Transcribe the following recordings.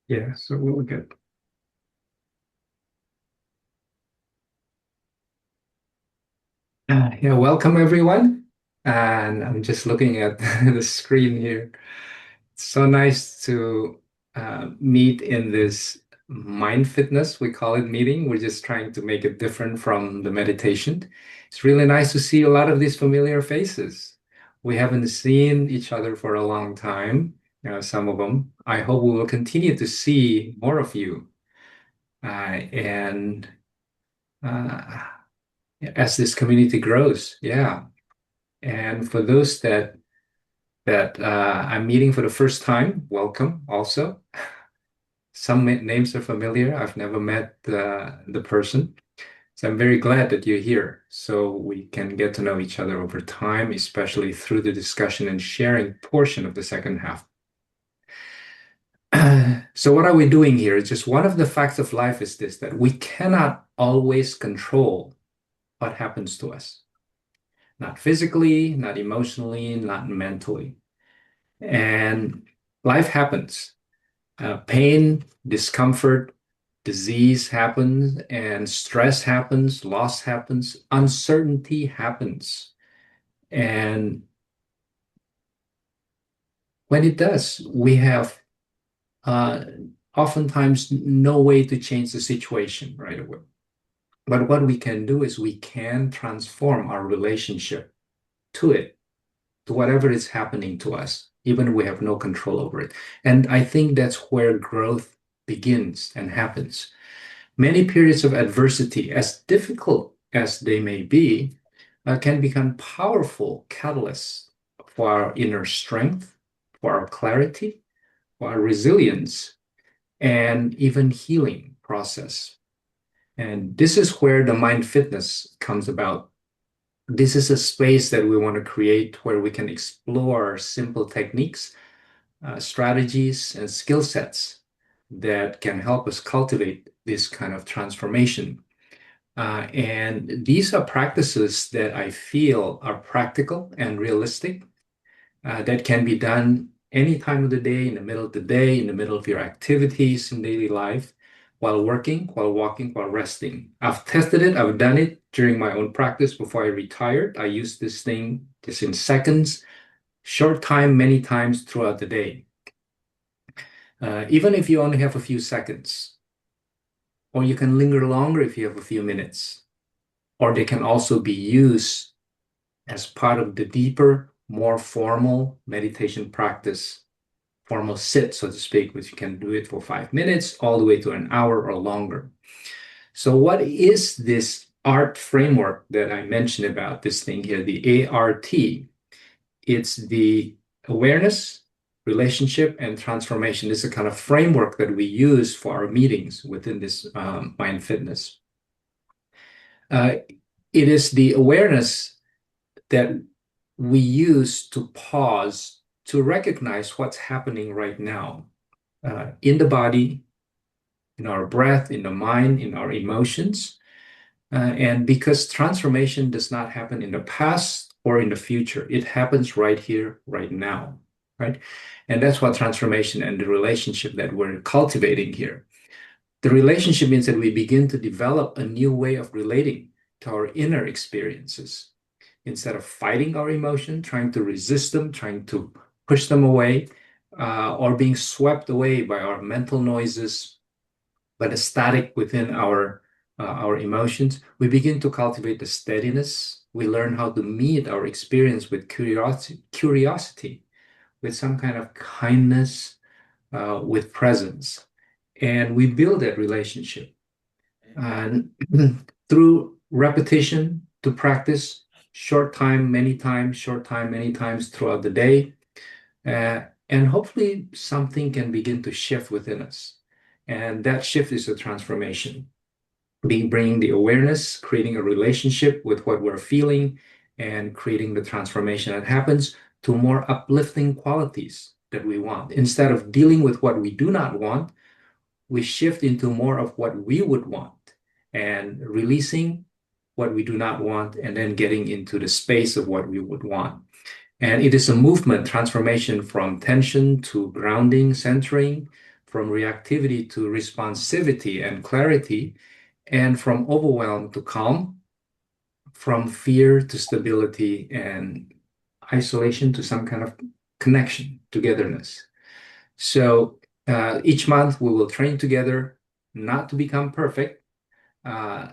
Yeah, so we'll get. Yeah, welcome everyone. And I'm just looking at the screen here. It's so nice to meet in this mind fitness, we call it meeting. We're just trying to make it different from the meditation. It's really nice to see a lot of these familiar faces. We haven't seen each other for a long time, some of them. I hope we will continue to see more of you. And uh, as this community grows. Yeah. And for those that I'm meeting for the first time, welcome also. Some names are familiar. I've never met the person. So I'm very glad that you're here so we can get to know each other over time, especially through the discussion and sharing portion of the second half. So what are we doing here? It's just one of the facts of life is this, that we cannot always control what happens to us. Not physically, not emotionally, not mentally. And life happens. Pain, discomfort, disease happens, and stress happens, loss happens, uncertainty happens. And when it does, we have uh, oftentimes no way to change the situation right away. But what we can do is we can transform our relationship to it, to whatever is happening to us, even if we have no control over it. And I think that's where growth begins and happens. Many periods of adversity, as difficult as they may be, can become powerful catalysts for our inner strength, for our clarity, for our resilience, and even healing process. And this is where the mind fitness comes about. This is a space that we want to create where we can explore simple techniques, strategies, and skill sets that can help us cultivate this kind of transformation. And these are practices that I feel are practical and realistic, that can be done any time of the day, in the middle of the day, in the middle of your activities in daily life, while working, while walking, while resting. I've tested it, I've done it during my own practice before I retired. I used this thing just in seconds, short time, many times throughout the day. Even if you only have a few seconds, or you can linger longer if you have a few minutes, or they can also be used as part of the deeper, more formal meditation practice, formal sit, so to speak, which you can do it for 5 minutes all the way to an hour or longer. So, what is this ART framework that I mentioned about this thing here, the ART? It's the awareness, relationship, and transformation. This is a kind of framework that we use for our meetings within this mind fitness. Uh, it is the awareness that we use to pause, to recognize what's happening right now in the body, in our breath, in the mind, in our emotions. And because transformation does not happen in the past or in the future, it happens right here, right now, right? And that's what transformation and the relationship that we're cultivating here. The relationship means that we begin to develop a new way of relating to our inner experiences. Instead of fighting our emotion, trying to resist them, trying to push them away, or being swept away by our mental noises, by the static within our emotions, we begin to cultivate the steadiness. We learn how to meet our experience with curiosity, with some kind of kindness, with presence, and we build that relationship. And through repetition to practice, short time, many times, short time, many times throughout the day. And hopefully something can begin to shift within us. And that shift is a transformation, bringing the awareness, creating a relationship with what we're feeling, and creating the transformation that happens to more uplifting qualities that we want. Instead of dealing with what we do not want, we shift into more of what we would want and releasing what we do not want and then getting into the space of what we would want. And it is a movement transformation from tension to grounding, centering, from reactivity to responsivity and clarity, and from overwhelm to calm, from fear to stability, and isolation to some kind of connection, togetherness. So each month we will train together, not to become perfect, uh,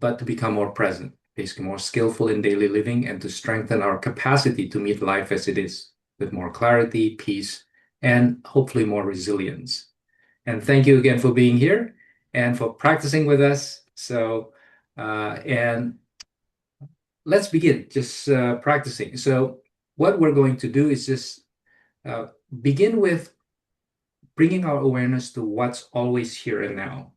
but to become more present, basically more skillful in daily living, and to strengthen our capacity to meet life as it is with more clarity, peace, and hopefully more resilience. And thank you again for being here and for practicing with us. And let's begin just practicing. So, what we're going to do is just uh, begin with bringing our awareness to what's always here and now.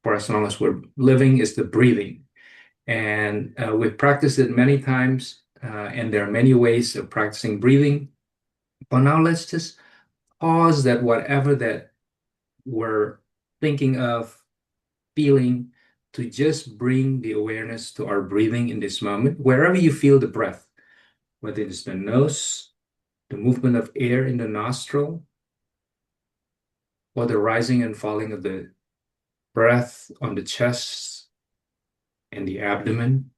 For as long as we're living, is the breathing. And we've practiced it many times, and there are many ways of practicing breathing. But now let's just pause that whatever that we're thinking of, feeling, to just bring the awareness to our breathing in this moment, wherever you feel the breath, whether it's the nose, the movement of air in the nostril, or the rising and falling of the breath on the chest and the abdomen,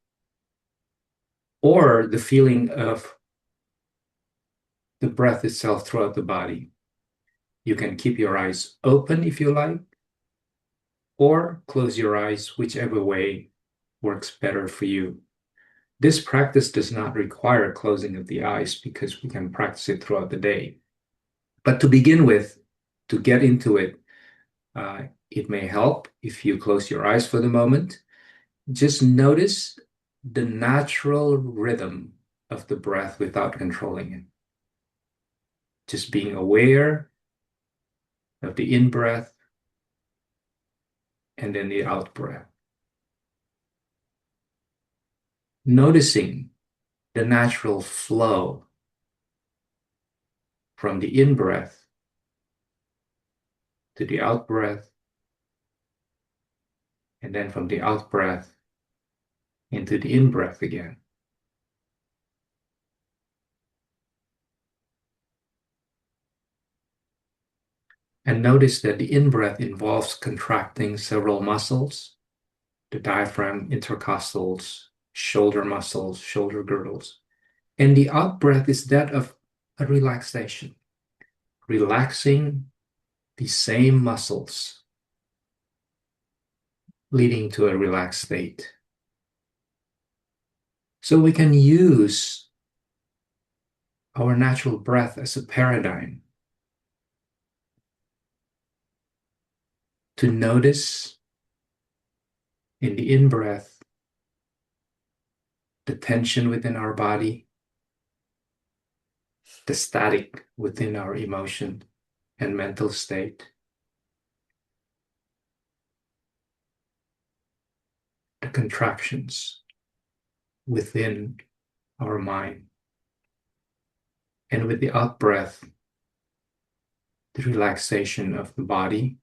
or the feeling of the breath itself throughout the body. You can keep your eyes open if you like, or close your eyes, whichever way works better for you. This practice does not require closing of the eyes because we can practice it throughout the day. But to begin with, to get into it, it may help if you close your eyes for the moment. Just notice the natural rhythm of the breath without controlling it. Just being aware of the in breath and then the out breath. Noticing the natural flow from the in breath to the out breath, and then from the out breath into the in breath again. And notice that the in breath involves contracting several muscles, the diaphragm, intercostals, shoulder muscles, shoulder girdles. And the out breath is that of a relaxation, relaxing the same muscles, leading to a relaxed state. So we can use our natural breath as a paradigm to notice in the in breath the tension within our body, the static within our emotion and mental state, the contractions within our mind. And with the out breath, the relaxation of the body,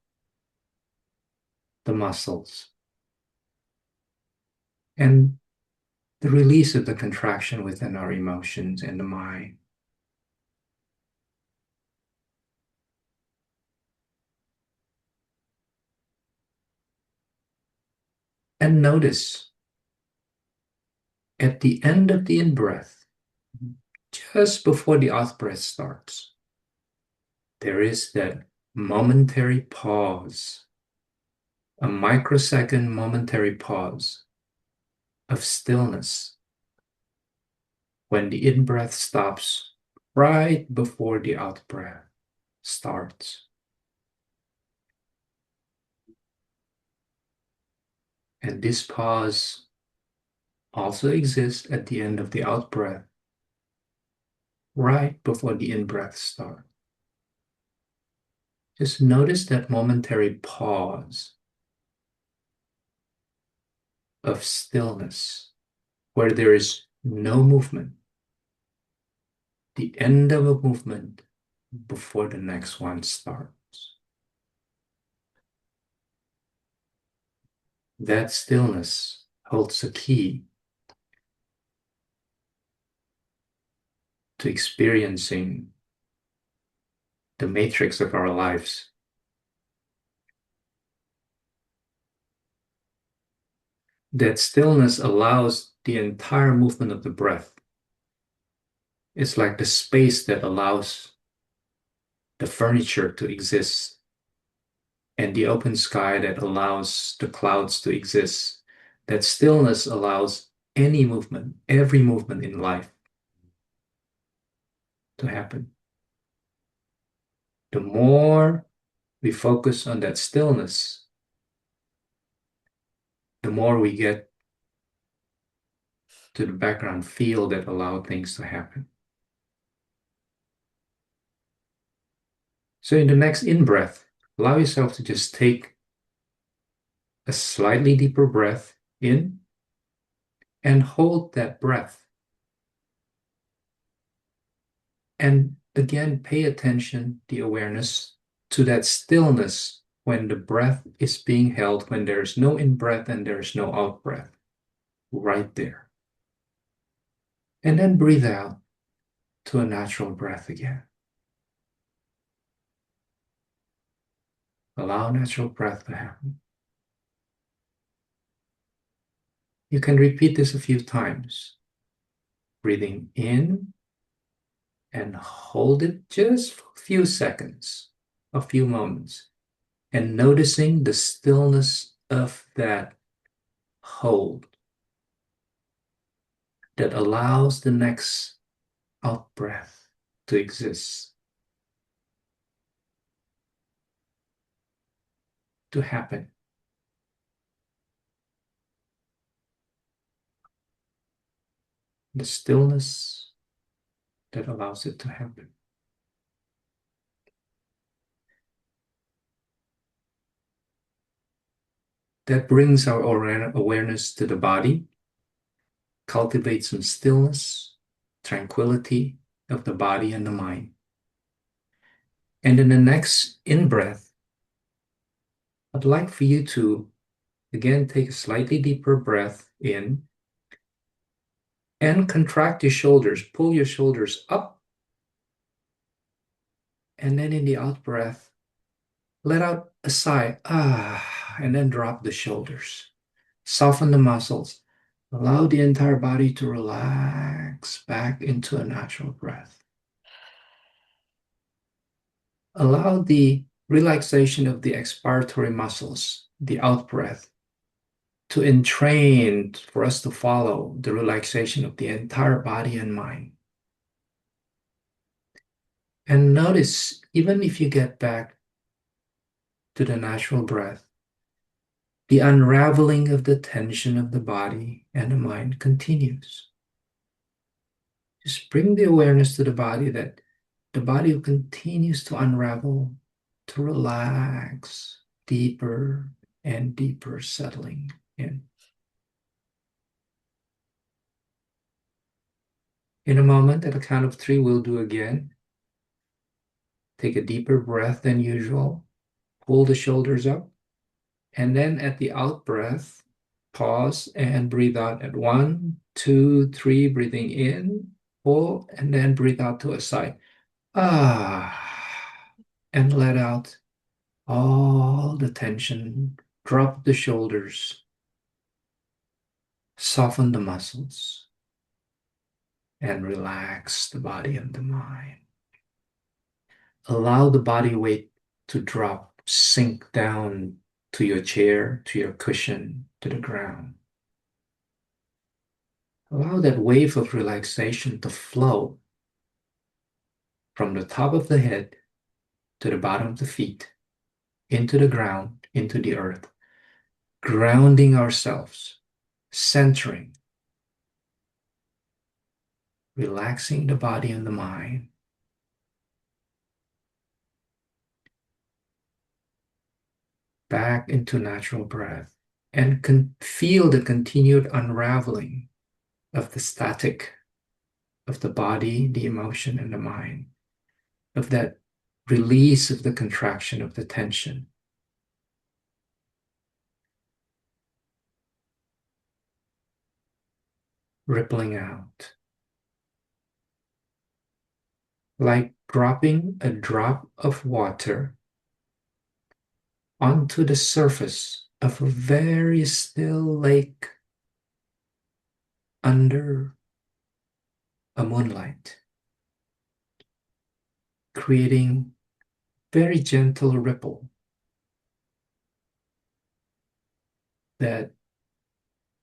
the muscles, and the release of the contraction within our emotions and the mind. And notice at the end of the in breath, just before the out breath starts, there is that momentary pause, a microsecond momentary pause of stillness when the in breath stops right before the out breath starts. And this pause also exists at the end of the out breath, right before the in breath starts. Just notice that momentary pause of stillness where there is no movement, the end of a movement before the next one starts. That stillness holds a key to experiencing the matrix of our lives. That stillness allows the entire movement of the breath. It's like the space that allows the furniture to exist and the open sky that allows the clouds to exist. That stillness allows any movement, every movement in life to happen. The more we focus on that stillness, the more we get to the background field that allow things to happen. So in the next in-breath, allow yourself to just take a slightly deeper breath in and hold that breath. And again, pay attention, the awareness to that stillness when the breath is being held, when there's no in-breath and there's no out-breath, right there. And then breathe out to a natural breath again. Allow natural breath to happen. You can repeat this a few times. Breathing in and hold it just for a few seconds, a few moments, and noticing the stillness of that hold that allows the next out breath to exist, to happen. The stillness that allows it to happen. That brings our awareness to the body, cultivates some stillness, tranquility of the body and the mind. And in the next in-breath, I'd like for you to again take a slightly deeper breath in and contract your shoulders, pull your shoulders up. And then in the out breath, let out a sigh, and then drop the shoulders. Soften the muscles. Allow the entire body to relax back into a natural breath. Allow the relaxation of the expiratory muscles, the out breath, to entrain for us to follow the relaxation of the entire body and mind. And notice, even if you get back to the natural breath, the unraveling of the tension of the body and the mind continues. Just bring the awareness to the body that the body continues to unravel, to relax deeper and deeper, settling in. In a moment, at a count of 3, we'll do again. Take a deeper breath than usual. Pull the shoulders up. And then at the out breath, pause and breathe out at 1, 2, 3, breathing in, pull, and then breathe out to a sigh. And let out all the tension. Drop the shoulders. Soften the muscles. And relax the body and the mind. Allow the body weight to drop, sink down to your chair, to your cushion, to the ground. Allow that wave of relaxation to flow from the top of the head to the bottom of the feet, into the ground, into the earth, grounding ourselves, centering, relaxing the body and the mind. Back into natural breath and feel the continued unraveling of the static of the body, the emotion, and the mind, of that release of the contraction of the tension. Rippling out. like dropping a drop of water onto the surface of a very still lake under a moonlight, creating very gentle ripple that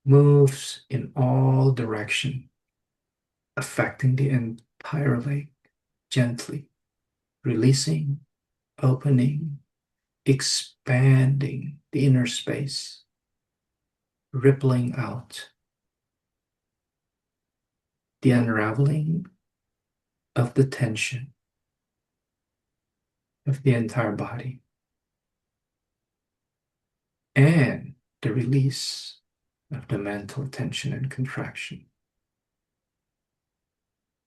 moves in all directions, affecting the entire lake gently, releasing, opening, expanding the inner space, rippling out, the unraveling of the tension of the entire body, and the release of the mental tension and contraction.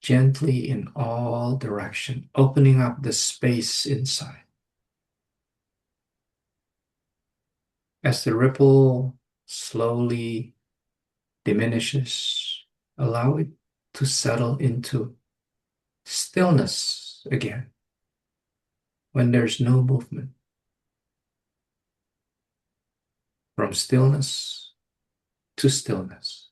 Gently in all direction, opening up the space inside. As the ripple slowly diminishes, allow it to settle into stillness again when there's no movement. From stillness to stillness.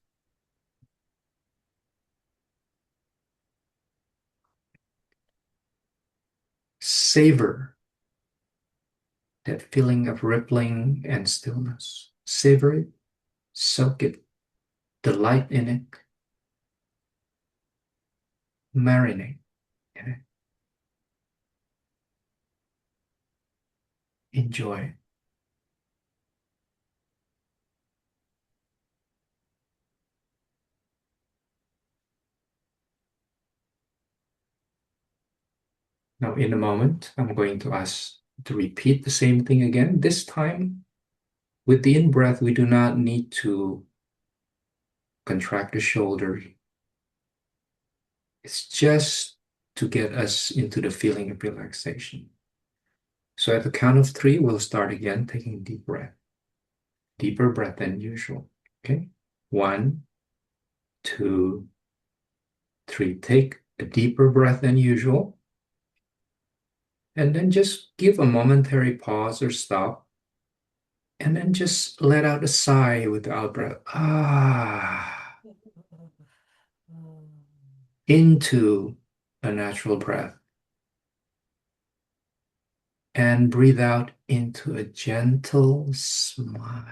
Savor that feeling of rippling and stillness. Savor it, soak it, delight in it, marinate in it. Enjoy it. Now, in a moment, I'm going to ask to repeat the same thing again. This time, with the in-breath, we do not need to contract the shoulder. It's just to get us into the feeling of relaxation. So at the count of three, we'll start again, taking a deep breath. Deeper breath than usual. Okay? 1, 2, 3. Take a deeper breath than usual. And then just give a momentary pause or stop. And then just let out a sigh with the out breath. Ah. Into a natural breath. And breathe out into a gentle smile.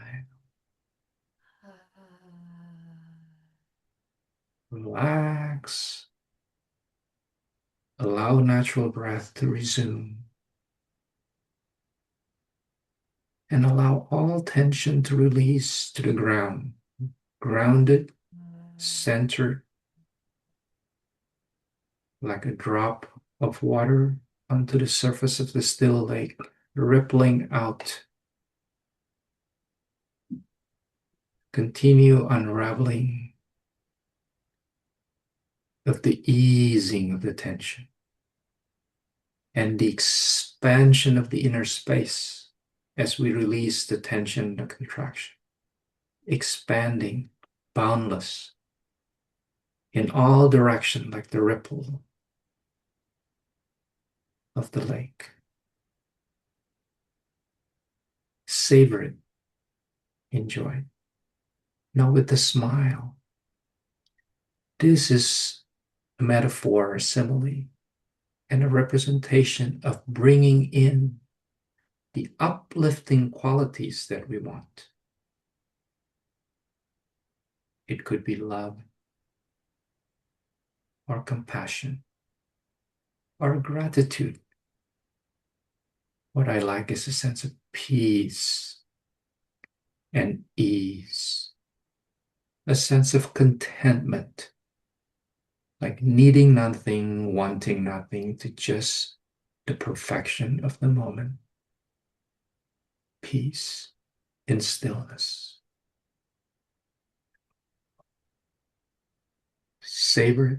Relax. Allow natural breath to resume. And allow all tension to release to the ground. Grounded, centered, like a drop of water onto the surface of the still lake, rippling out. Continue unraveling of the easing of the tension and the expansion of the inner space as we release the tension and the contraction. Expanding, boundless, in all directions like the ripple of the lake. Savor it. Enjoy it. Now with a smile. This is a metaphor, a simile, and a representation of bringing in the uplifting qualities that we want. It could be love, or compassion, or gratitude. What I like is a sense of peace and ease, a sense of contentment, like needing nothing, wanting nothing, to just the perfection of the moment. Peace in stillness. Savor it,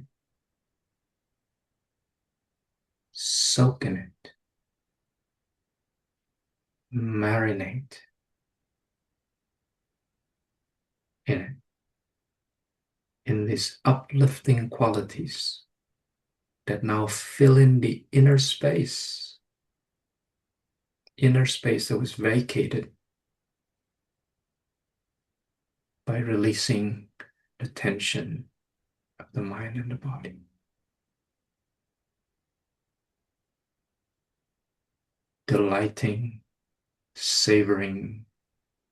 soak in it, marinate in it, in these uplifting qualities that now fill in the inner space that was vacated by releasing the tension of the mind and the body. Delighting, savoring,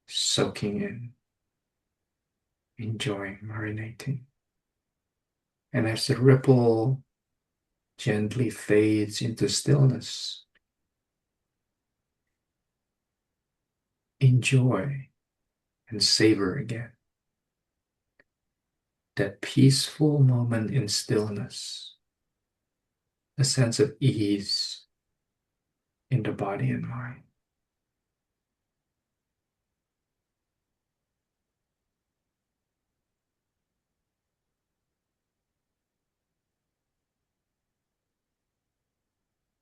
soaking in, enjoying, marinating. And as the ripple gently fades into stillness, enjoy and savor again that peaceful moment in stillness, a sense of ease in the body and mind.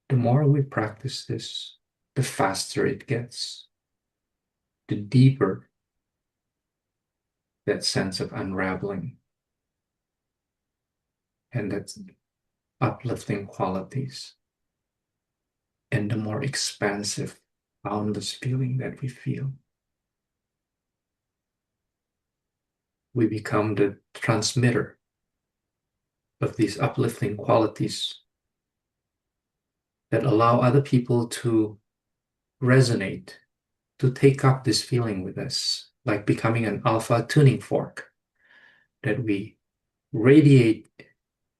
The more we practice this, the faster it gets, the deeper that sense of unraveling and that uplifting qualities, and the more expansive, boundless feeling that we feel. We become the transmitter of these uplifting qualities that allow other people to resonate, to take up this feeling with us, like becoming an alpha tuning fork, that we radiate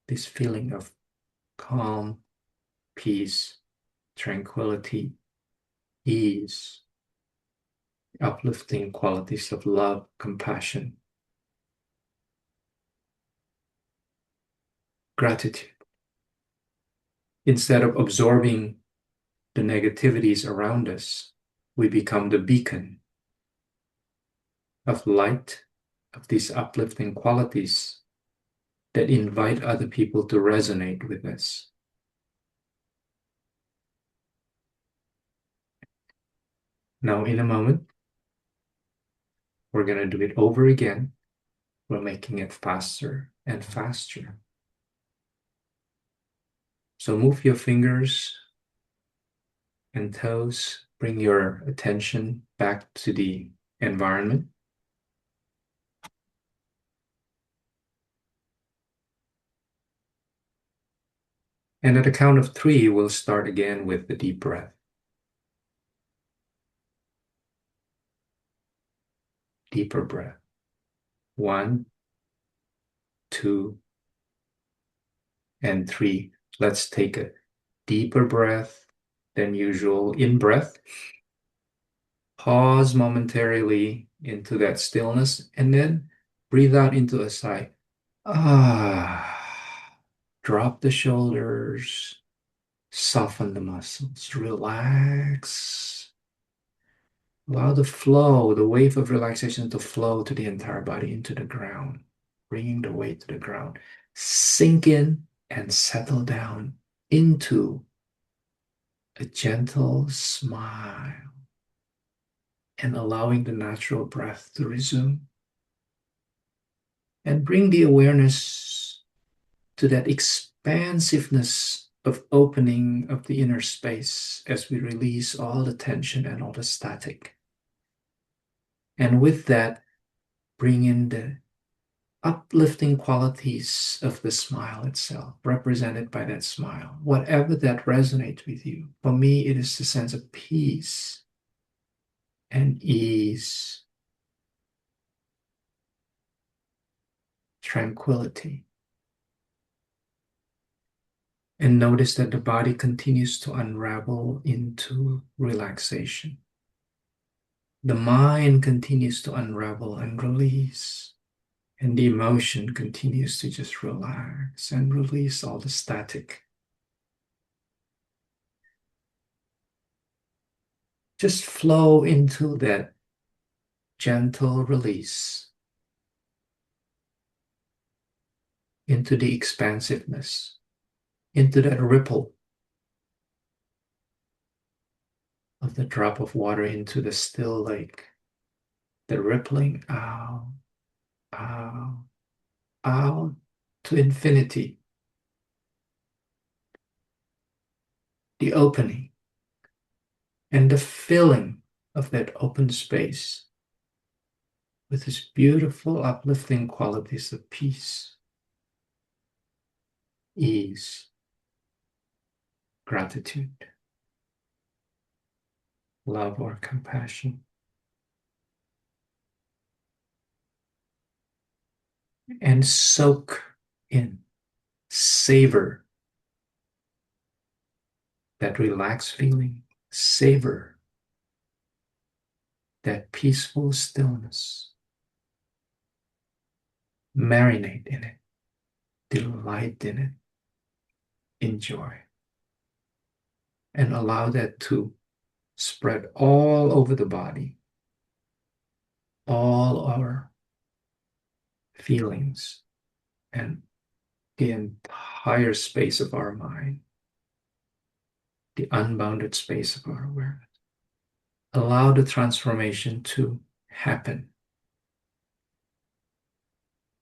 this feeling of calm, peace, tranquility, ease, uplifting qualities of love, compassion, gratitude. Instead of absorbing the negativities around us, we become the beacon of light, of these uplifting qualities that invite other people to resonate with us. Now, in a moment, we're going to do it over again. We're making it faster and faster. So move your fingers and toes. Bring your attention back to the environment. And at the count of 3, we'll start again with the deep breath. Deeper breath. 1, 2, and 3. Let's take a deeper breath than usual. In breath. Pause momentarily into that stillness and then breathe out into a sigh. Ah. Drop the shoulders. Soften the muscles. Relax. Allow the flow, the wave of relaxation to flow to the entire body into the ground, bringing the weight to the ground. Sink in and settle down into a gentle smile and allowing the natural breath to resume. And bring the awareness to that expansiveness of opening of the inner space as we release all the tension and all the static. And with that, bring in the uplifting qualities of the smile itself, represented by that smile, whatever that resonates with you. For me, it is the sense of peace and ease, tranquility. And notice that the body continues to unravel into relaxation. The mind continues to unravel and release. And the emotion continues to just relax and release all the static. Just flow into that gentle release, into the expansiveness, into that ripple of the drop of water into the still lake, the rippling out, out, out to infinity. the opening, and the filling of that open space with these beautiful, uplifting qualities of peace, ease, gratitude, love, or compassion. And soak in, savor that relaxed feeling, savor that peaceful stillness, marinate in it, delight in it, enjoy, and allow that to spread all over the body, all our feelings, and the entire space of our mind, the unbounded space of our awareness. Allow the transformation to happen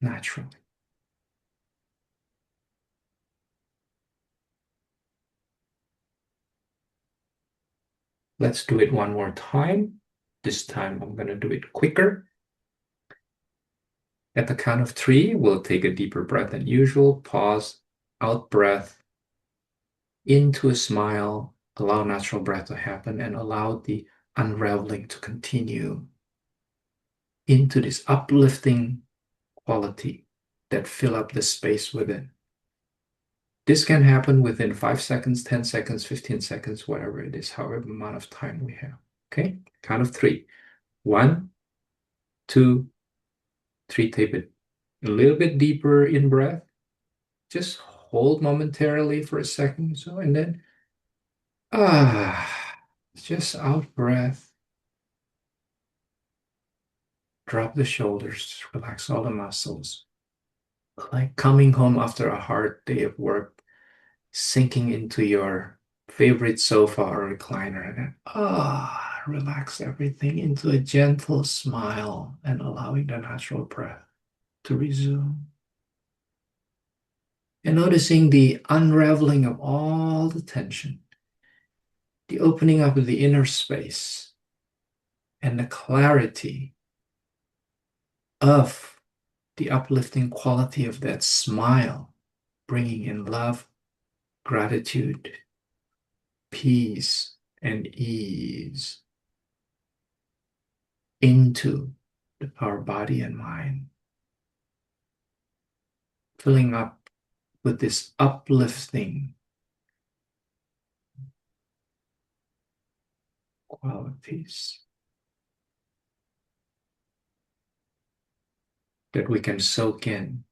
naturally. Let's do it one more time. This time I'm going to do it quicker. At the count of three, we'll take a deeper breath than usual. Pause, out breath, into a smile. Allow natural breath to happen and allow the unraveling to continue into this uplifting quality that fill up the space within. This can happen within 5 seconds, 10 seconds, 15 seconds, whatever it is, however amount of time we have. Okay, count of three. 1, 2, 3. Take it a little bit deeper in breath. Just hold momentarily for a second. So, and then just out breath. Drop the shoulders, relax all the muscles. Like coming home after a hard day of work, sinking into your favorite sofa or recliner, and then relax everything into a gentle smile and allowing the natural breath to resume. And noticing the unraveling of all the tension, the opening up of the inner space, and the clarity of the uplifting quality of that smile, bringing in love, gratitude, peace, and ease into our body and mind, filling up with this uplifting qualities that we can soak in.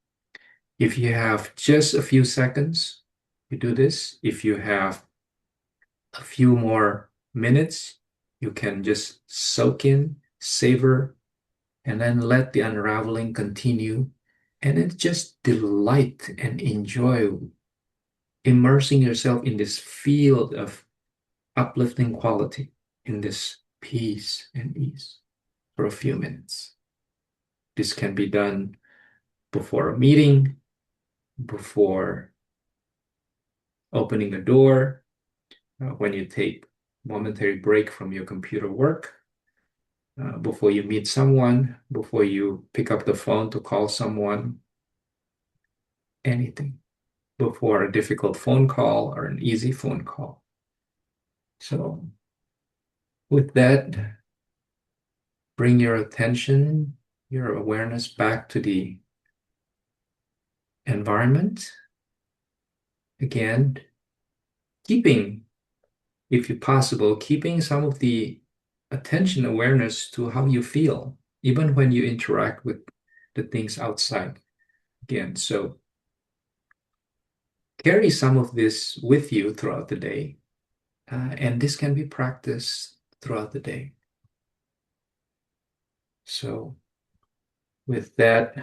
If you have just a few seconds, you do this. If you have a few more minutes, you can just soak in, savor, and then let the unraveling continue. And then just delight and enjoy immersing yourself in this field of uplifting quality, in this peace and ease for a few minutes. This can be done before a meeting, before opening a door, when you take momentary break from your computer work, before you meet someone, before you pick up the phone to call someone, anything, before a difficult phone call or an easy phone call. So with that, bring your attention, your awareness back to the environment. Again, keeping, if you possible, keeping some of the attention awareness to how you feel, even when you interact with the things outside. Again, so carry some of this with you throughout the day, and this can be practiced throughout the day. So with that,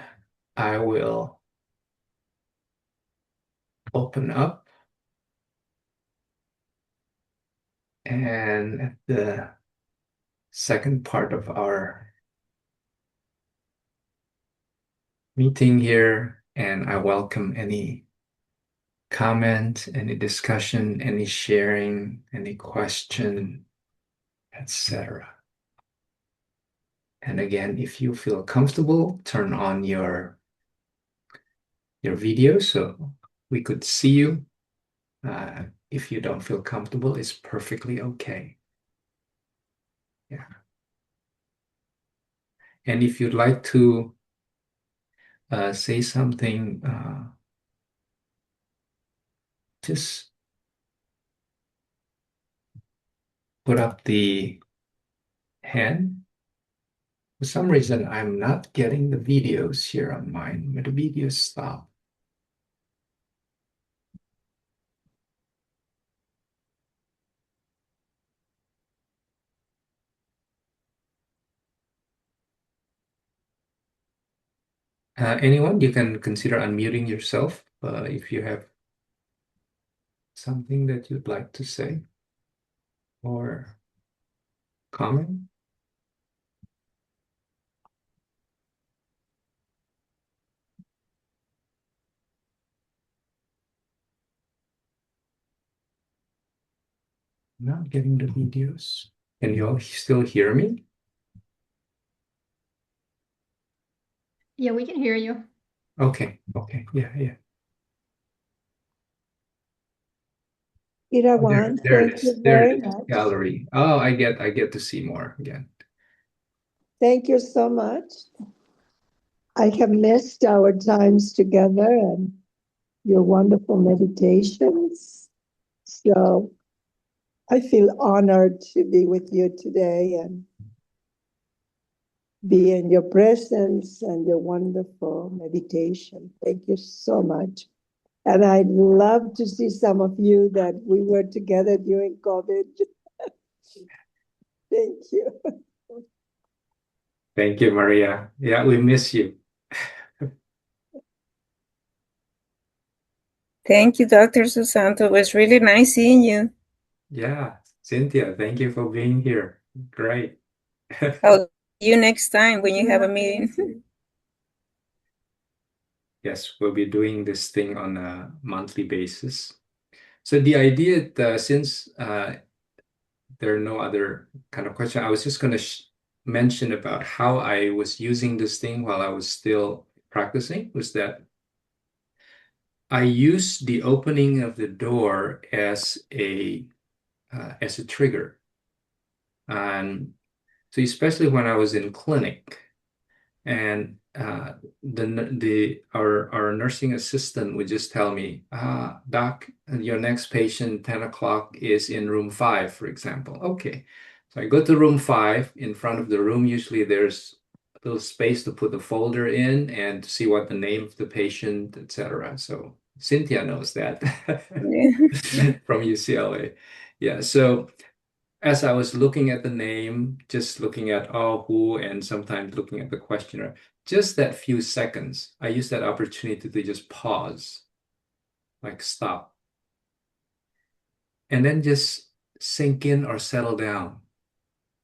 I will open up, and at the second part of our meeting here, and I welcome any comment, any discussion, any sharing, any question, etc. And again, if you feel comfortable, turn on your video so we could see you. If you don't feel comfortable, it's perfectly okay. Yeah. And if you'd like to say something, just put up the hand. For some reason, I'm not getting the videos here on mine, but the videos stop. Anyone, you can consider unmuting yourself if you have something that you'd like to say or comment. Not getting the videos. Can you all still hear me? Yeah, we can hear you. Okay. Okay. Yeah. Irawan, There it thank is. you There it very is. much. Gallery. Oh, I get to see more again. Thank you so much. I have missed our times together and your wonderful meditations. So I feel honored to be with you today and be in your presence and your wonderful meditation. Thank you so much. And I'd love to see some of you that we were together during COVID. Thank you. Thank you, Maria. Yeah, we miss you. Thank you, Dr. Susanto. It was really nice seeing you. Yeah, Cynthia, thank you for being here. Great. I'll see you next time when you have a meeting. Yes, we'll be doing this thing on a monthly basis. So the idea, since there are no other kind of question, I was just going to mention about how I was using this thing while I was still practicing, was that I used the opening of the door as a trigger. And so especially when I was in clinic, and our nursing assistant would just tell me, Doc, your next patient, 10 o'clock, is in room 5, for example. Okay. So I go to room 5. In front of the room, usually there's a little space to put the folder in and to see what the name of the patient, etc. So Cynthia knows that from UCLA. Yeah. So as I was looking at the name, just looking at who, and sometimes looking at the questionnaire, just that few seconds, I used that opportunity to just pause, like stop, and then just sink in or settle down.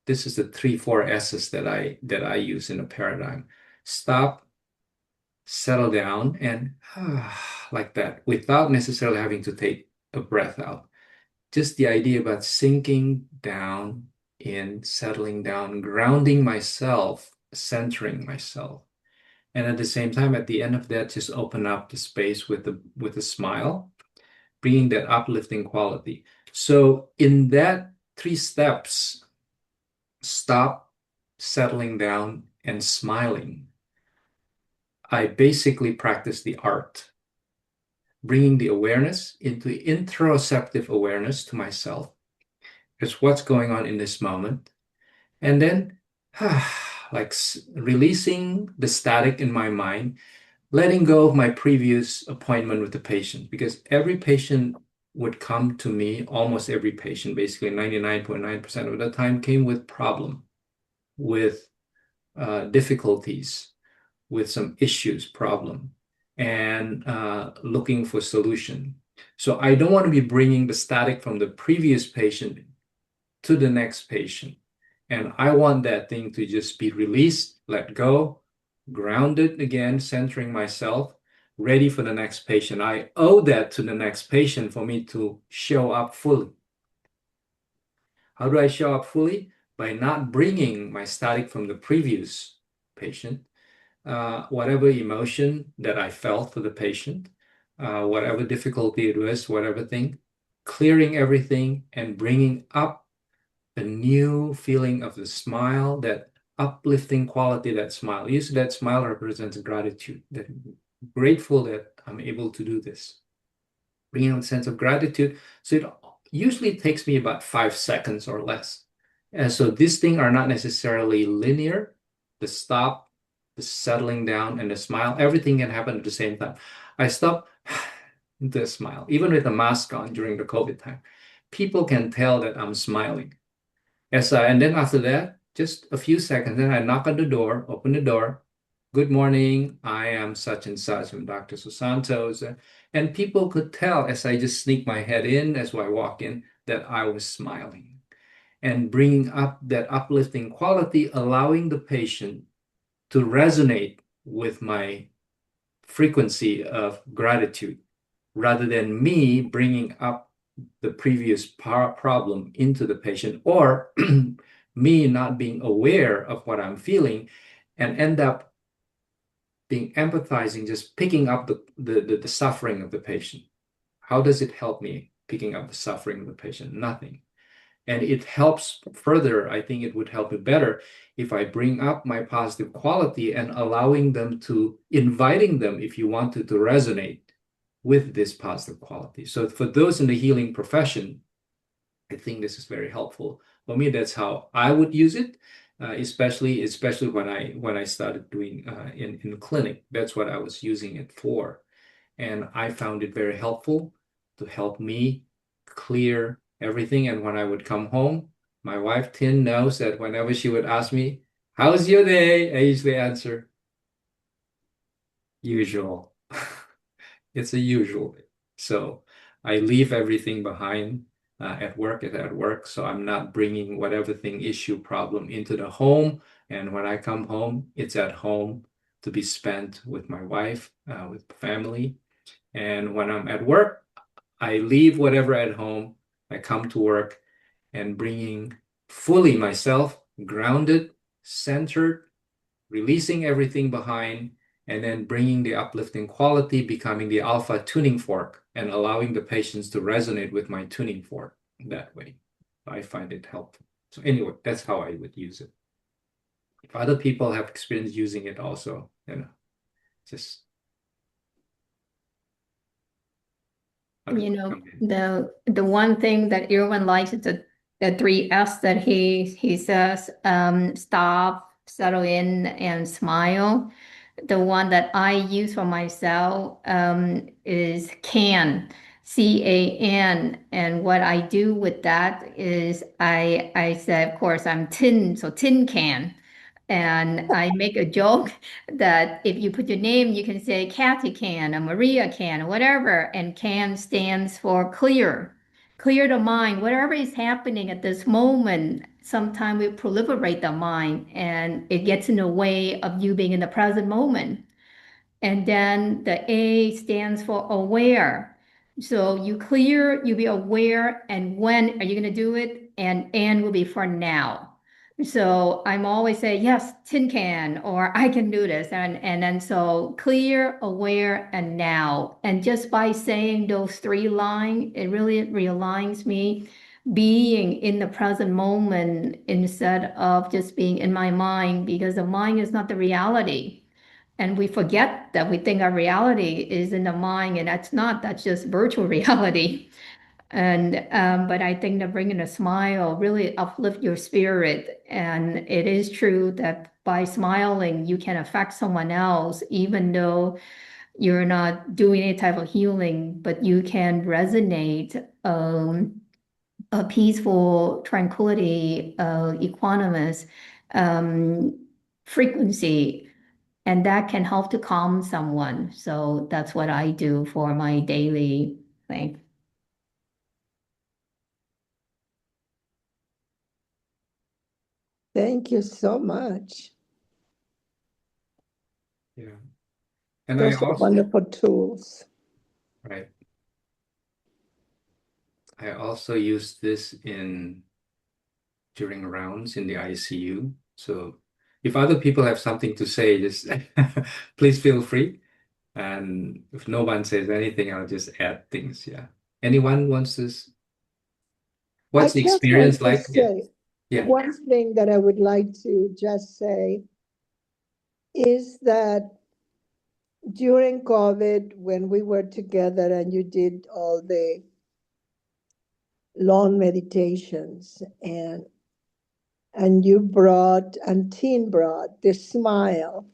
This is the 3 4 S's that I use in a paradigm. Stop, settle down, and like that, without necessarily having to take a breath out. Just the idea about sinking down in, settling down, grounding myself, centering myself. And at the same time, at the end of that, just open up the space with a smile, bringing that uplifting quality. So in that 3 steps, stop, settling down, and smiling, I basically practice the art, bringing the awareness into interoceptive awareness to myself. It's what's going on in this moment. And then, like releasing the static in my mind, letting go of my previous appointment with the patient, because every patient would come to me, almost every patient, basically 99.9% of the time, came with problem, with difficulties, with some issues, problem, and looking for solution. So I don't want to be bringing the static from the previous patient to the next patient. And I want that thing to just be released, let go, grounded again, centering myself, ready for the next patient. I owe that to the next patient for me to show up fully. How do I show up fully? By not bringing my static from the previous patient, whatever emotion that I felt for the patient, whatever difficulty it was, whatever thing, clearing everything and bringing up a new feeling of the smile, that uplifting quality, that smile. Usually that smile represents gratitude, that I'm grateful that I'm able to do this. Bringing a sense of gratitude. So it usually takes me about 5 seconds or less. And so these things are not necessarily linear. The stop, the settling down, and the smile, everything can happen at the same time. I stop the smile, even with a mask on during the COVID time. People can tell that I'm smiling. And then after that, just a few seconds, then I knock on the door, open the door. Good morning, I am such and such, I'm Dr. Susantos. And people could tell as I just sneak my head in, as I walk in, that I was smiling and bringing up that uplifting quality, allowing the patient to resonate with my frequency of gratitude rather than me bringing up the previous problem into the patient, or me not being aware of what I'm feeling and end up being empathizing, just picking up the suffering of the patient. How does it help me picking up the suffering of the patient? Nothing. And it helps further. I think it would help it better if I bring up my positive quality and allowing them to, inviting them, if you want to resonate with this positive quality. So for those in the healing profession, I think this is very helpful. For me, that's how I would use it, especially when I started doing in the clinic. That's what I was using it for. And I found it very helpful to help me clear everything. And when I would come home, my wife Tin knows that whenever she would ask me, "How's your day?" I usually answer, "Usual." It's a usual day. So I leave everything behind at work. So I'm not bringing whatever thing, issue, problem into the home. And when I come home, it's at home to be spent with my wife, with family. And when I'm at work, I leave whatever at home. I come to work and bringing fully myself grounded, centered, releasing everything behind, and then bringing the uplifting quality, becoming the alpha tuning fork, and allowing the patients to resonate with my tuning fork that way. I find it helpful. So anyway, that's how I would use it. If other people have experience using it also, just The one thing that everyone likes is the 3S that he says, stop, settle in, and smile. The one that I use for myself is CAN. And what I do with that is I said, of course, I'm tin, so tin can. And I make a joke that if you put your name, you can say Kathy can, or Maria can, or whatever. And can stands for clear. Clear the mind. Whatever is happening at this moment, sometimes we proliferate the mind and it gets in the way of you being in the present moment. And then the A stands for aware. So you clear, you be aware, and when are you going to do it? And N will be for now. So I'm always say, yes, tin can, or I can do this. And then so clear, aware, and now. And just by saying those 3 lines, it really realigns me being in the present moment instead of just being in my mind, because the mind is not the reality. And we forget that we think our reality is in the mind, and that's not, that's just virtual reality. And but I think that bringing a smile really uplift your spirit. And it is true that by smiling, you can affect someone else, even though you're not doing any type of healing, but you can resonate a peaceful tranquility, equanimous frequency, and that can help to calm someone. So that's what I do for my daily thing. Thank you so much. Yeah. And I Those are also, wonderful tools. right, I also use this in during rounds in the ICU. So if other people have something to say, just please feel free. And if no one says anything, I'll just add things. Yeah. Anyone wants this? I What's the just experience want to like? Yeah. say, Yeah. one thing that I would like to just say is that during COVID, when we were together and you did all the long meditations and you brought and Teen brought the smile,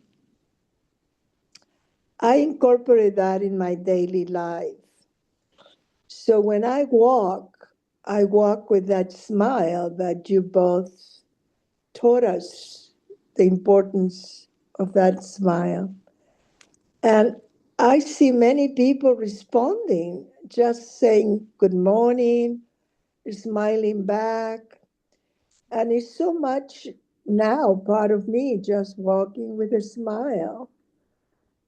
I incorporate that in my daily life. So when I walk with that smile that you both taught us the importance of that smile. And I see many people responding, just saying good morning, smiling back. And it's so much now part of me just walking with a smile.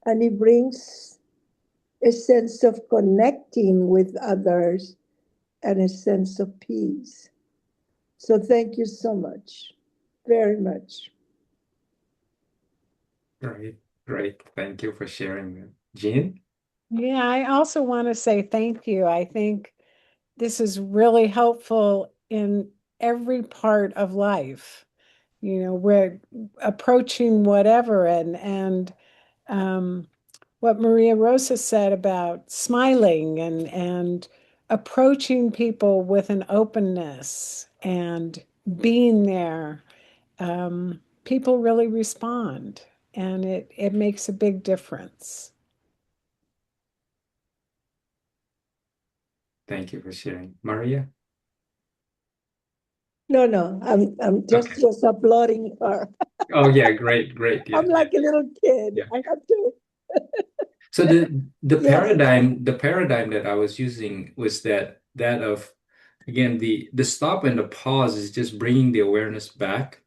And it brings a sense of connecting with others and a sense of peace. So thank you so much, very much. Great. Great. Thank you for sharing that. Jean? Yeah, I also want to say thank you. I think this is really helpful in every part of life. We're approaching whatever and what Maria Rosa said about smiling and approaching people with an openness and being there. People really respond, and it makes a big difference. Thank you for sharing. Maria? No, I'm just Okay. was applauding her. Oh, yeah. Great. Great. Yeah. I'm Yeah. like a little kid. Yeah. I have to. So the Yes. paradigm that I was using was that of again the stop and the pause is just bringing the awareness back,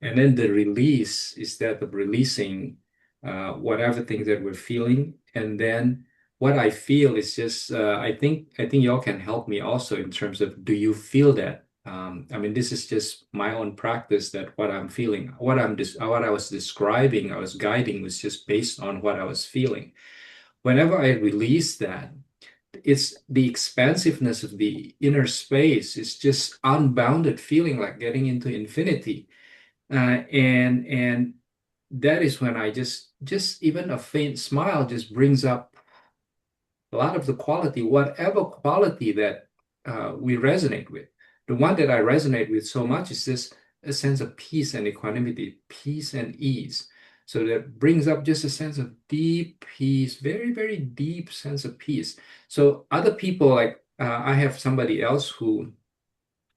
and then the release is that of releasing whatever things that we're feeling, and then what I feel is just I think y'all can help me also in terms of do you feel that? I mean, this is just my own practice that what I'm feeling, what I was describing, I was guiding was just based on what I was feeling. Whenever I release that, it's the expansiveness of the inner space. It's just unbounded feeling like getting into infinity. And that is when I just even a faint smile just brings up a lot of the quality, whatever quality that we resonate with. The one that I resonate with so much is this a sense of peace and equanimity, peace and ease. So that brings up just a sense of deep peace, very, very deep sense of peace. So other people, like I have somebody else who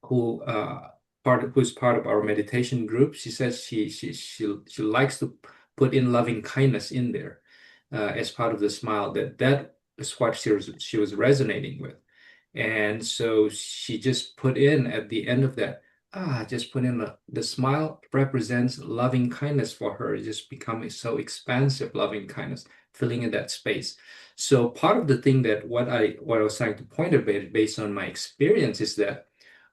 who's part of our meditation group. She says she likes to put in loving kindness in there as part of the smile. That is what she was resonating with. And so she just put in at the end of that, just put in the smile represents loving kindness for her. It just becoming so expansive, loving kindness, filling in that space. So part of the thing that what I was trying to point out based on my experience is that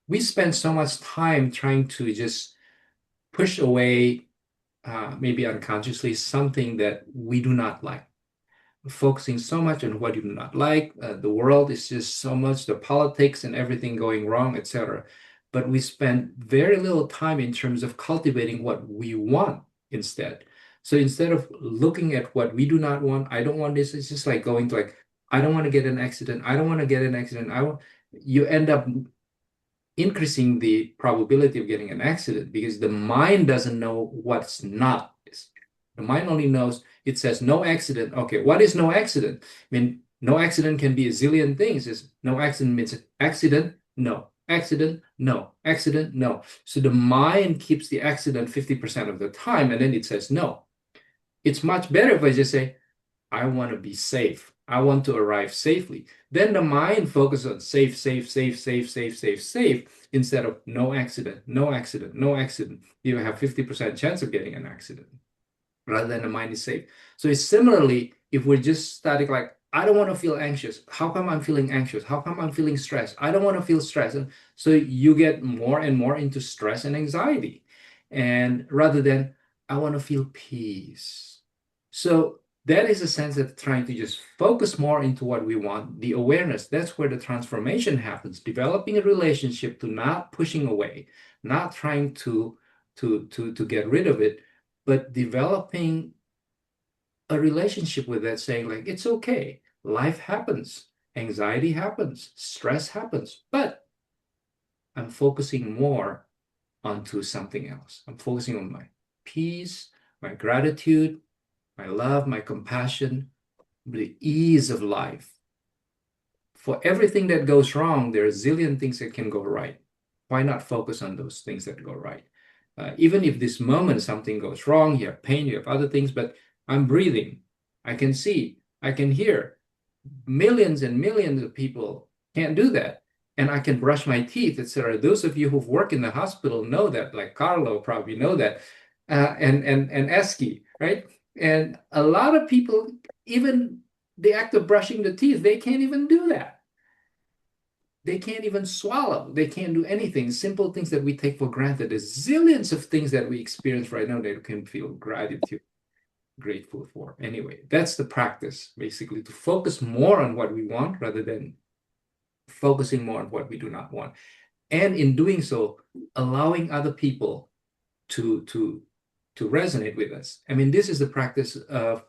we spend so much time trying to just push away, maybe unconsciously, something that we do not like. Focusing so much on what you do not like. The world is just so much, the politics and everything going wrong, etc. But we spend very little time in terms of cultivating what we want instead. So instead of looking at what we do not want, I don't want this, it's just like going to like, I don't want to get an accident. I don't want to get an accident. You end up increasing the probability of getting an accident because the mind doesn't know what's not. The mind only knows it says no accident. Okay, what is no accident? I mean, no accident can be a zillion things. No accident means accident, no. Accident, no. Accident, no. So the mind keeps the accident 50% of the time and then it says no. It's much better if I just say, I want to be safe. I want to arrive safely. Then the mind focuses on safe, safe, safe, safe, safe, safe, safe, instead of no accident, no accident, no accident. You have 50% chance of getting an accident rather than the mind is safe. So it's similarly, if we're just static, like, I don't want to feel anxious. How come I'm feeling anxious? How come I'm feeling stressed? I don't want to feel stressed. And so you get more and more into stress and anxiety. And rather than, I want to feel peace. So that is a sense of trying to just focus more into what we want, the awareness. That's where the transformation happens. Developing a relationship to not pushing away, not trying to get rid of it, but developing a relationship with that, saying like, it's okay, life happens, anxiety happens, stress happens, but I'm focusing more onto something else. I'm focusing on my peace, my gratitude, my love, my compassion, the ease of life. For everything that goes wrong, there are a zillion things that can go right. Why not focus on those things that go right? Even if this moment something goes wrong, you have pain, you have other things, but I'm breathing. I can see, I can hear. Millions and millions of people can't do that. And I can brush my teeth, etc. Those of you who've worked in the hospital know that, like Carlo probably know that, and Eski, right? And a lot of people, even the act of brushing the teeth, they can't even do that. They can't even swallow. They can't do anything. Simple things that we take for granted. There's zillions of things that we experience right now that we can feel gratitude, grateful for. Anyway, that's the practice, basically, to focus more on what we want rather than focusing more on what we do not want. And in doing so, allowing other people to to to resonate with us. I mean, this is the practice of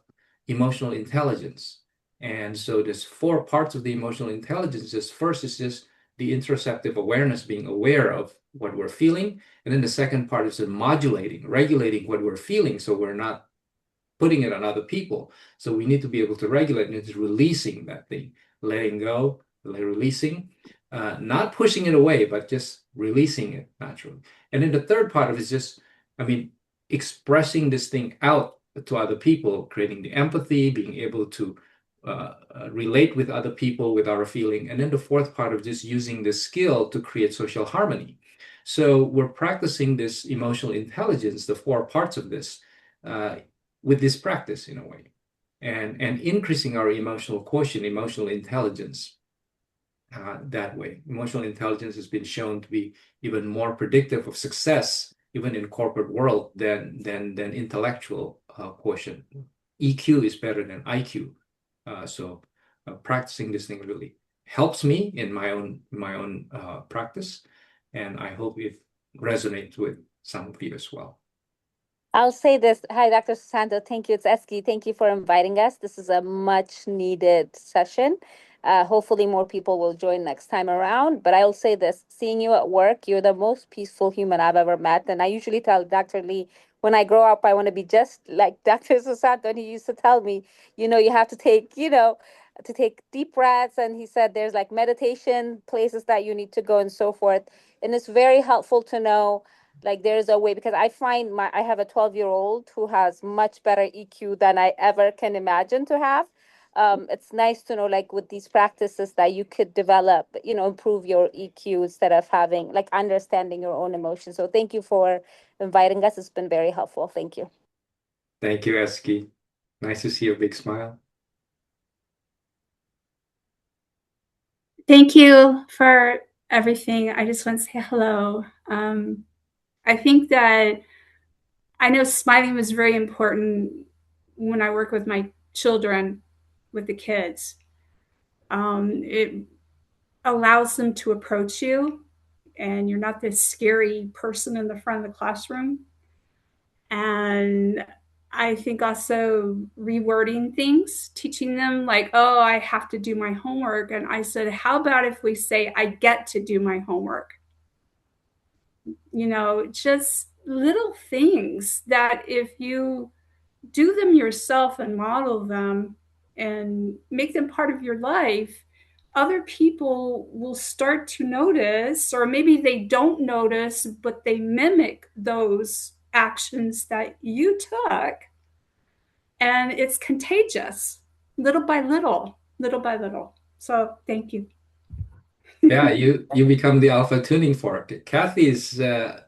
emotional intelligence. And so there's four parts of the emotional intelligence. Just first is just the interoceptive awareness, being aware of what we're feeling. And then the second part is modulating, regulating what we're feeling so we're not putting it on other people. So we need to be able to regulate, and it's releasing that thing, letting go, releasing, not pushing it away, but just releasing it naturally. And then the third part of it is just, I mean, expressing this thing out to other people, creating the empathy, being able to relate with other people with our feeling. And then the fourth part of just using the skill to create social harmony. So we're practicing this emotional intelligence, the four parts of this, uh, with this practice in a way, and increasing our emotional quotient, emotional intelligence. That way, emotional intelligence has been shown to be even more predictive of success, even in corporate world, than intellectual quotient. EQ is better than IQ. So practicing this thing really helps me in my own practice, and I hope it resonates with some of you as well. I'll say this. Hi, Dr. Susanto. Thank you. It's Eski. Thank you for inviting us. This is a much needed session. Hopefully, more people will join next time around. But I'll say this, seeing you at work, you're the most peaceful human I've ever met. And I usually tell Dr. Lee, when I grow up, I want to be just like Dr. Susanto. And he used to tell me, you have to take, to take deep breaths. And he said there's like meditation places that you need to go and so forth. And it's very helpful to know like there's a way, because I find I have a 12-year-old who has much better EQ than I ever can imagine to have. It's nice to know, like, with these practices that you could develop, improve your EQ instead of having like understanding your own emotions. So thank you for inviting us. It's been very helpful. Thank you. Thank you, Eski. Nice to see your big smile. Thank you for everything. I just want to say hello. I think that I know smiling was very important when I work with my children, with the kids. It allows them to approach you, and you're not this scary person in the front of the classroom. And I think also rewording things, teaching them like, oh, I have to do my homework. And I said, how about if we say, I get to do my homework? Just little things that if you do them yourself and model them and make them part of your life, other people will start to notice, or maybe they don't notice, but they mimic those actions that you took. And it's contagious, little by little, little by little. So thank you. Yeah, you become the alpha tuning fork. Kathy is a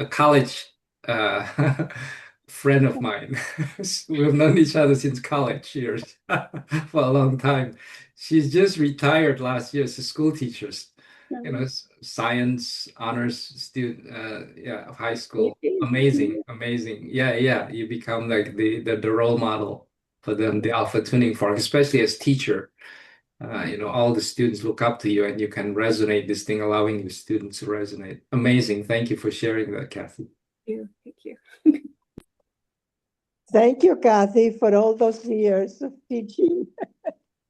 college friend of mine. We've known each other since college years for a long time. She's just retired last year as a school teacher, science honors student, yeah, of high school. Amazing, amazing. Yeah, yeah. You become like the role model for them, the alpha tuning fork, especially as teacher. All the students look up to you and you can resonate this thing, allowing your students to resonate. Amazing. Thank you for sharing that, Kathy. Thank you. Thank you, Kathy, for all those years of teaching.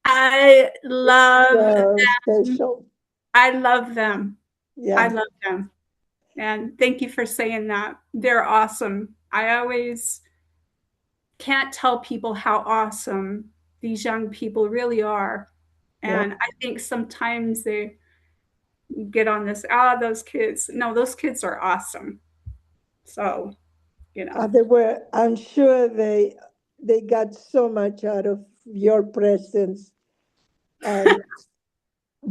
I love So them. special. I love them. I Yeah, love them. And thank you for saying that. They're awesome. I always can't tell people how awesome these young people really are. yeah. And I think sometimes they get on this, those kids. No, those kids are awesome. So, I'm sure they got so much out of your presence and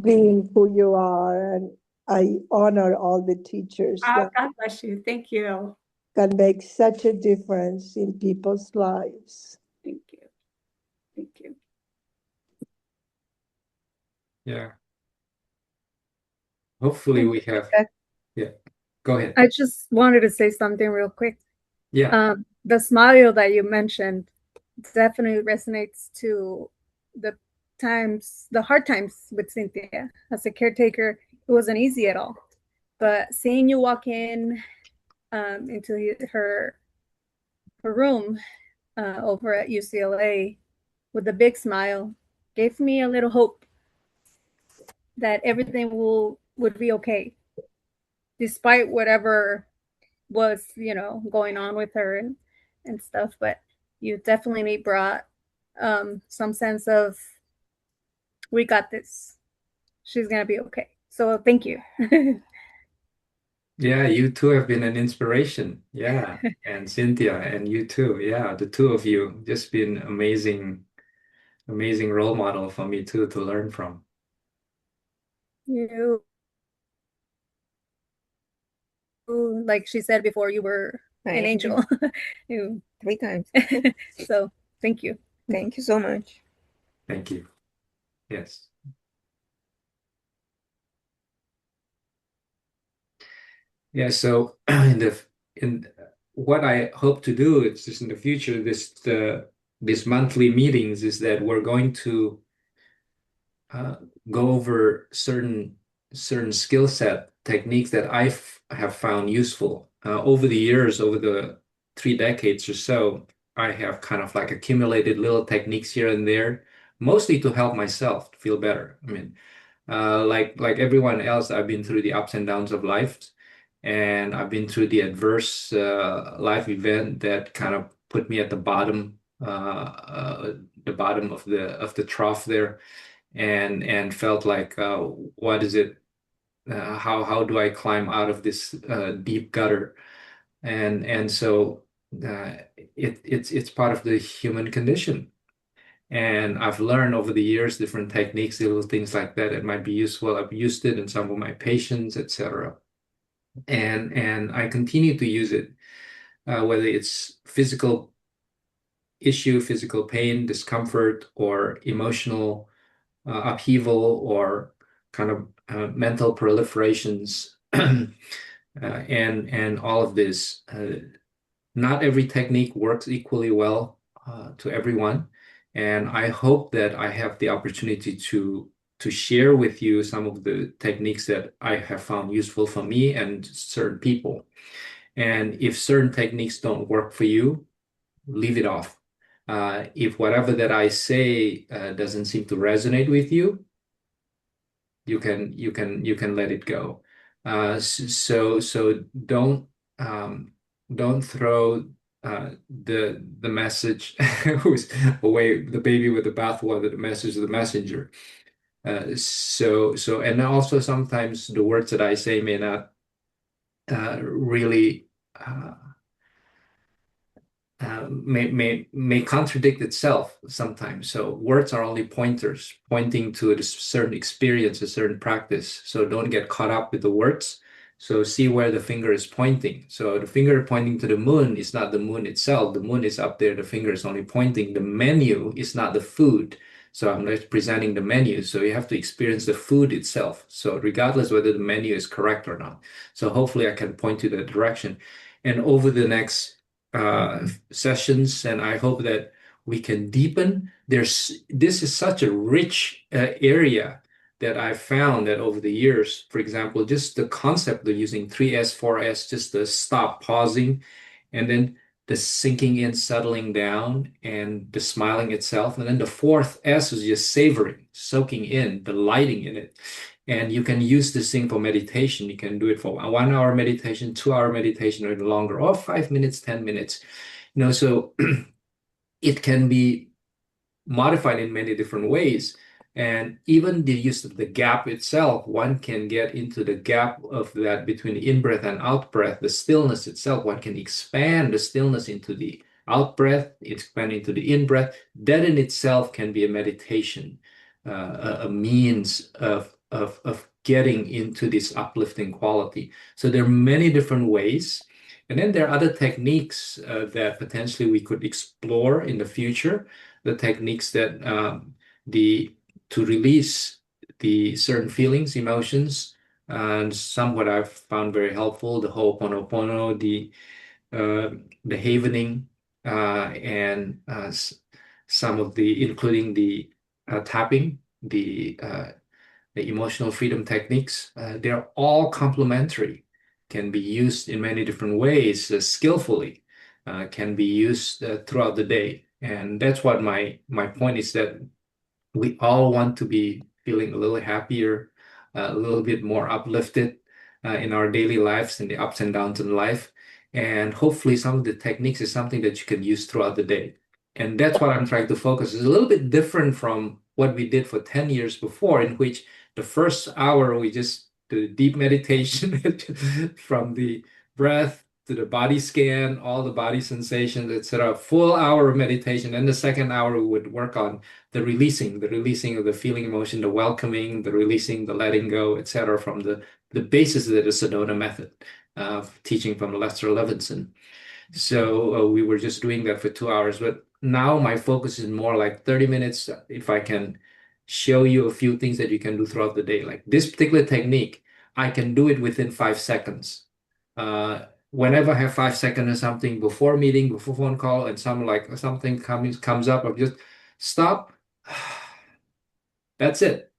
being who you are. And I honor all the teachers that God bless you. Thank you. can make such a difference in people's lives. Thank you. Thank you. Yeah. Hopefully we have, yeah. Go ahead. I just wanted to say something real quick. Yeah. The smile that you mentioned definitely resonates to the hard times with Cynthia. As a caretaker, it wasn't easy at all. But seeing you walk in into her room over at UCLA with a big smile gave me a little hope that everything would be okay, despite whatever was going on with her and stuff. But you definitely brought some sense of, we got this, she's gonna be okay. So thank you. Yeah, you two have been an inspiration. Yeah. And Cynthia and you too. Yeah, the two of you just been amazing, amazing role model for me too to learn from. You, like she said before, you were an angel. You 3 times. So thank you. Thank you so much. Thank you. Yes. Yeah, so in what I hope to do, it's just in the future, this monthly meetings is that we're going to uh, go over certain skill set techniques that have found useful over the years, over the 3 decades or so. I have kind of like accumulated little techniques here and there, mostly to help myself feel better. I mean, like everyone else, I've been through the ups and downs of life, and I've been through the adverse life event that kind of put me at the bottom of the trough there, and felt like, what is it? How do I climb out of this deep gutter? And so it's part of the human condition. And I've learned over the years different techniques, little things like that. It might be useful. I've used it in some of my patients, etc. And I continue to use it, whether it's physical issue, physical pain, discomfort, or emotional upheaval, or kind of mental proliferations, and all of this. Not every technique works equally well to everyone, and I hope that I have the opportunity to share with you some of the techniques that I have found useful for me and certain people. And if certain techniques don't work for you, leave it off. If whatever that I say doesn't seem to resonate with you, you can let it go. So don't throw the message who's away, the baby with the bathwater, the message of the messenger. And also sometimes the words that I say may not really may contradict itself sometimes. So words are only pointers, pointing to a certain experience, a certain practice. So don't get caught up with the words. So see where the finger is pointing. So the finger pointing to the moon is not the moon itself. The moon is up there. The finger is only pointing. The menu is not the food. So I'm not presenting the menu. So you have to experience the food itself. So regardless whether the menu is correct or not. So hopefully I can point you that direction. And over the next sessions, and I hope that we can deepen. This is such a rich area that I've found that over the years, for example, just the concept of using 3S, 4S, just the stop, pausing, and then the sinking in, settling down, and the smiling itself. And then the fourth S is just savoring, soaking in, delighting in it. And you can use this thing for meditation. You can do it for a 1 hour meditation, 2 hour meditation, or even longer, or 5 minutes, 10 minutes. So it can be modified in many different ways. And even the use of the gap itself, one can get into the gap of that between the in-breath and out-breath, the stillness itself. One can expand the stillness into the out-breath, expand into the in-breath. That in itself can be a meditation, a means of getting into this uplifting quality. So there are many different ways. And then there are other techniques that potentially we could explore in the future, the techniques that to release the certain feelings, emotions, and some what I've found very helpful, the Ho'oponopono, the havening, and some of including the tapping, the emotional freedom techniques. They're all complementary, can be used in many different ways, skillfully, can be used throughout the day. And that's what my point is, that we all want to be feeling a little happier, a little bit more uplifted in our daily lives and the ups and downs in life. And hopefully some of the techniques is something that you can use throughout the day. And that's what I'm trying to focus. It's a little bit different from what we did for 10 years before, in which the first hour we just do deep meditation from the breath to the body scan, all the body sensations, etc. Full hour of meditation. And the second hour we would work on the releasing of the feeling, emotion, the welcoming, the releasing, the letting go, etc. from the basis of the Sedona method of teaching from Lester Levinson. So we were just doing that for 2 hours. But now my focus is more like 30 minutes. If I can show you a few things that you can do throughout the day, like this particular technique, I can do it within 5 seconds. Whenever I have 5 seconds or something before meeting, before phone call, and something comes up, I just stop. That's it.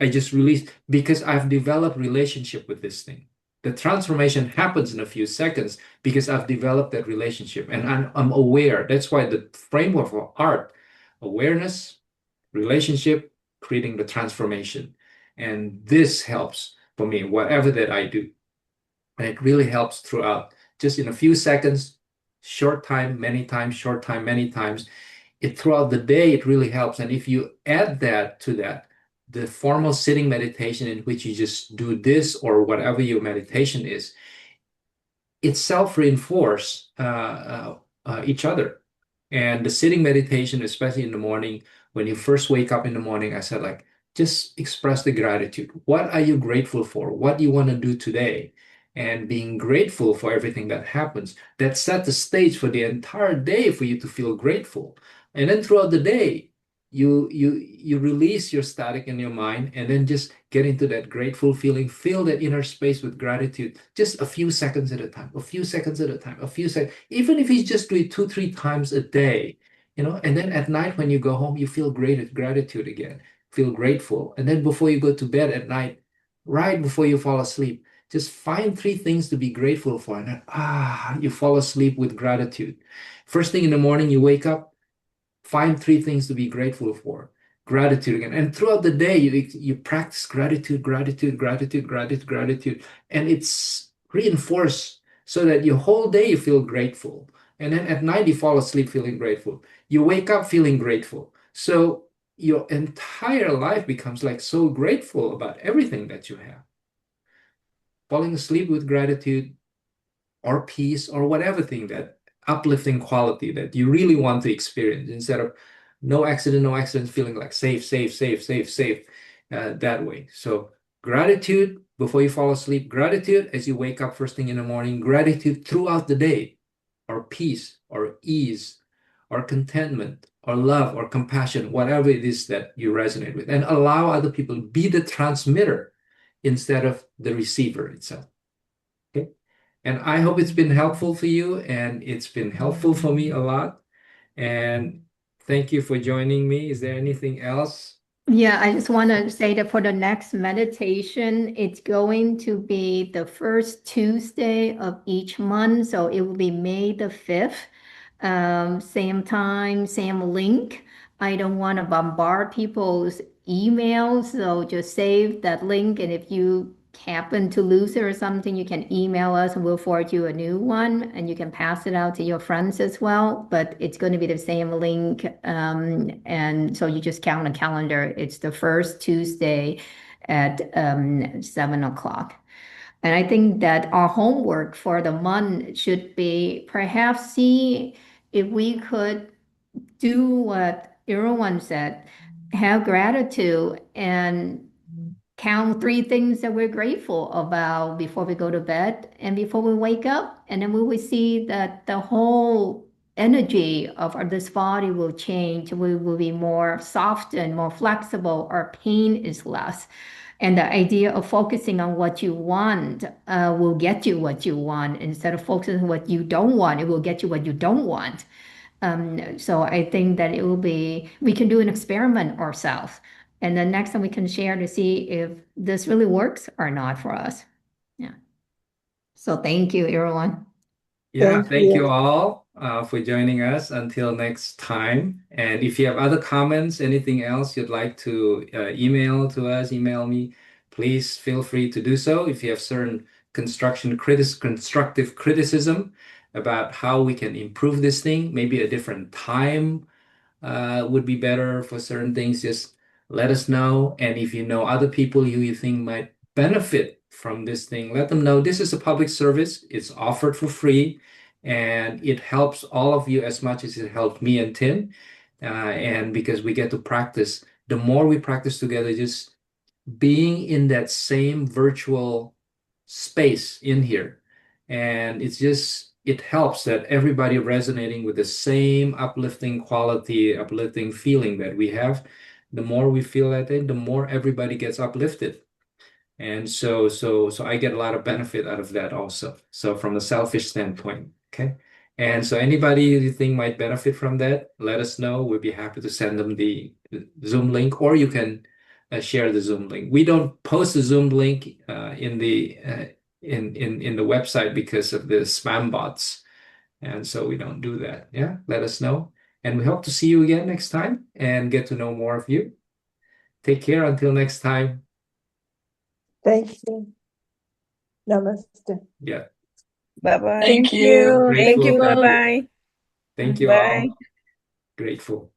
I just release, because I've developed relationship with this thing. The transformation happens in a few seconds because I've developed that relationship and I'm aware. That's why the framework for art, awareness, relationship, creating the transformation. And this helps for me, whatever that I do. And it really helps throughout, just in a few seconds, short time, many times, short time, many times. Throughout the day, it really helps. And if you add that to that, the formal sitting meditation in which you just do this or whatever your meditation is, it self-reinforce each other. And the sitting meditation, especially in the morning, when you first wake up in the morning, I said, like, just express the gratitude. What are you grateful for? What do you want to do today? And being grateful for everything that happens, that set the stage for the entire day for you to feel grateful. And then throughout the day, you release your static in your mind and then just get into that grateful feeling, fill that inner space with gratitude, just a few seconds at a time, a few seconds at a time, a few seconds, even if you just do it 2, 3 times a day, and then at night when you go home, you feel great gratitude again, feel grateful. And then before you go to bed at night, right before you fall asleep, just find 3 things to be grateful for. And then, you fall asleep with gratitude. First thing in the morning, you wake up, find 3 things to be grateful for. Gratitude again. And throughout the day, you practice gratitude, gratitude, gratitude, gratitude, gratitude. And it's reinforced so that your whole day you feel grateful. And then at night, you fall asleep feeling grateful. You wake up feeling grateful. So your entire life becomes like so grateful about everything that you have. Falling asleep with gratitude or peace or whatever thing, that uplifting quality that you really want to experience, instead of no accident, feeling like safe, that way. So Gratitude before you fall asleep, gratitude as you wake up first thing in the morning, gratitude throughout the day, or peace, or ease, or contentment, or love, or compassion, whatever it is that you resonate with, and allow other people to be the transmitter instead of the receiver itself. Okay. And I hope it's been helpful for you, and it's been helpful for me a lot. And thank you for joining me. Is there anything else? Yeah, I just want to say that for the next meditation, it's going to be the first Tuesday of each month. So it will be May the 5th, same time, same link. I don't want to bombard people's emails, so just save that link. And if you happen to lose it or something, you can email us and we'll forward you a new one and you can pass it out to your friends as well. But it's going to be the same link. And so you just count a calendar. It's the first Tuesday at 7 o'clock. And I think that our homework for the month should be perhaps see if we could do what everyone said, have gratitude and count 3 things that we're grateful about before we go to bed and before we wake up. And then we will see that the whole energy of this body will change. We will be more softened, more flexible. Our pain is less. And the idea of focusing on what you want will get you what you want. Instead of focusing on what you don't want, it will get you what you don't want. So I think that it will be, we can do an experiment ourselves. And then next time we can share to see if this really works or not for us. Yeah. So thank you, everyone. Yeah, Thank thank you. you all for joining us. Until next time. And if you have other comments, anything else you'd like to email to us, email me, please feel free to do so. If you have certain constructive criticism about how we can improve this thing, maybe a different time would be better for certain things, just let us know. And if you know other people who you think might benefit from this thing, let them know. This is a public service. It's offered for free, and it helps all of you as much as it helped me and Tim. And because we get to practice, the more we practice together, just being in that same virtual space in here. And it helps that everybody resonating with the same uplifting quality, uplifting feeling that we have. The more we feel that thing, the more everybody gets uplifted. And so I get a lot of benefit out of that also. So from a selfish standpoint, okay. And so anybody you think might benefit from that, let us know. We'll be happy to send them the Zoom link, or you can share the Zoom link. We don't post the Zoom link in the website because of the spam bots, and so we don't do that. Yeah, let us know, and we hope to see you again next time and get to know more of you. Take care until next time. Thank you. Namaste. Yeah. Bye-bye. Thank you. Thank you. Grateful. Bye-bye. Thank you Bye. all. Grateful.